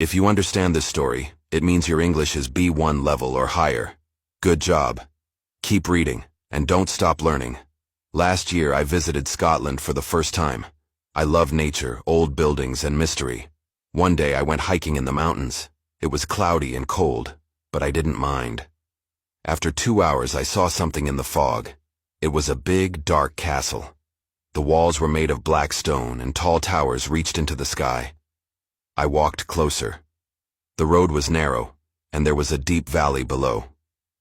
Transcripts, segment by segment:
If you understand this story, it means your English is B1 level or higher. Good job. Keep reading, and don't stop learning. Last year I visited Scotland for the first time. I love nature, old buildings, and mystery. One day I went hiking in the mountains. It was cloudy and cold, but I didn't mind. After 2 hours I saw something in the fog. It was a big, dark castle. The walls were made of black stone, and tall towers reached into the sky. I walked closer. The road was narrow, and there was a deep valley below.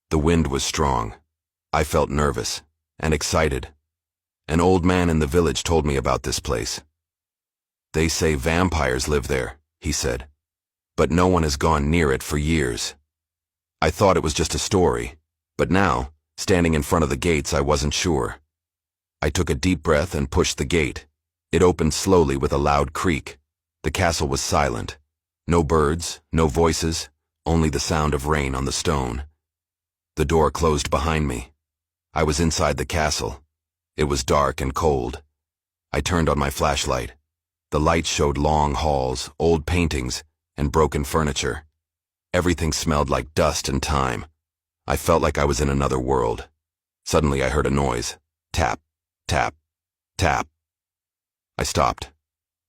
The wind was strong. I felt nervous and excited. An old man in the village told me about this place. They say vampires live there, he said, but no one has gone near it for years. I thought it was just a story, but now, standing in front of the gates, I wasn't sure. I took a deep breath and pushed the gate. It opened slowly with a loud creak. The castle was silent. No birds, no voices, only the sound of rain on the stone. The door closed behind me. I was inside the castle. It was dark and cold. I turned on my flashlight. The light showed long halls, old paintings, and broken furniture. Everything smelled like dust and time. I felt like I was in another world. Suddenly I heard a noise. Tap, tap, tap. I stopped.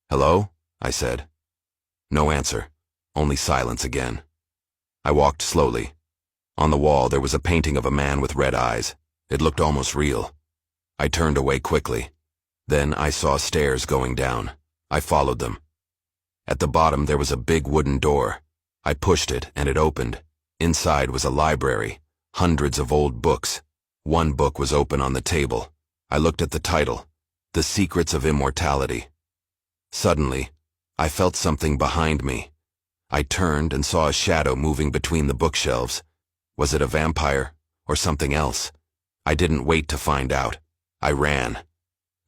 "Hello?" I said. No answer, only silence again. I walked slowly. On the wall there was a painting of a man with red eyes. It looked almost real. I turned away quickly. Then I saw stairs going down. I followed them. At the bottom there was a big wooden door. I pushed it and it opened. Inside was a library, hundreds of old books. One book was open on the table. I looked at the title, The Secrets of Immortality. Suddenly, I felt something behind me. I turned and saw a shadow moving between the bookshelves. Was it a vampire or something else? I didn't wait to find out. I ran.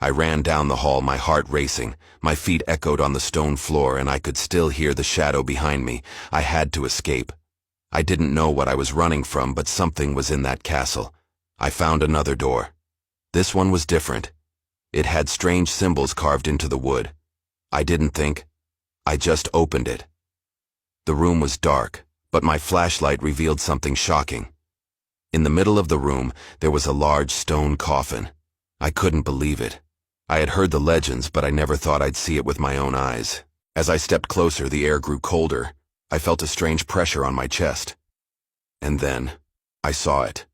I ran down the hall, my heart racing. My feet echoed on the stone floor, and I could still hear the shadow behind me. I had to escape. I didn't know what I was running from, but something was in that castle. I found another door. This one was different. It had strange symbols carved into the wood. I didn't think. I just opened it. The room was dark, but my flashlight revealed something shocking. In the middle of the room, there was a large stone coffin. I couldn't believe it. I had heard the legends, but I never thought I'd see it with my own eyes. As I stepped closer, the air grew colder. I felt a strange pressure on my chest. And then, I saw it.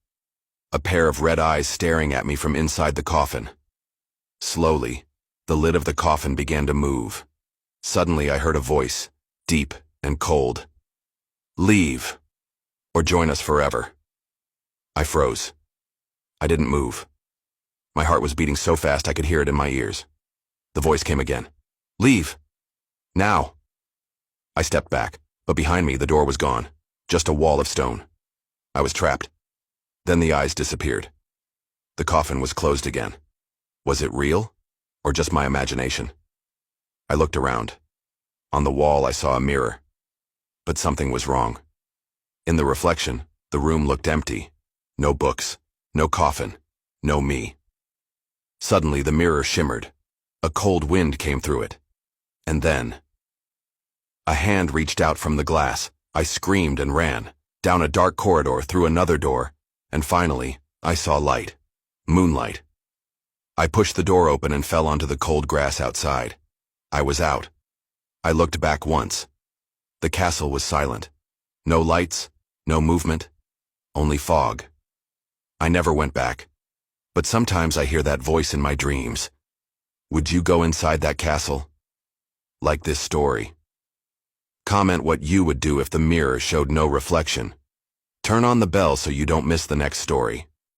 A pair of red eyes staring at me from inside the coffin. Slowly, the lid of the coffin began to move. Suddenly I heard a voice, deep and cold. "Leave, or join us forever." I froze. I didn't move. My heart was beating so fast I could hear it in my ears. The voice came again. "Leave. Now." I stepped back, but behind me the door was gone. Just a wall of stone. I was trapped. Then the eyes disappeared. The coffin was closed again. Was it real, or just my imagination? I looked around. On the wall I saw a mirror. But something was wrong. In the reflection, the room looked empty. No books, no coffin, no me. Suddenly the mirror shimmered. A cold wind came through it. And then, a hand reached out from the glass. I screamed and ran, down a dark corridor, through another door, and finally, I saw light. Moonlight. I pushed the door open and fell onto the cold grass outside. I was out. I looked back once. The castle was silent. No lights, no movement, only fog. I never went back. But sometimes I hear that voice in my dreams. Would you go inside that castle? Like this story. Comment what you would do if the mirror showed no reflection. Turn on the bell so you don't miss the next story.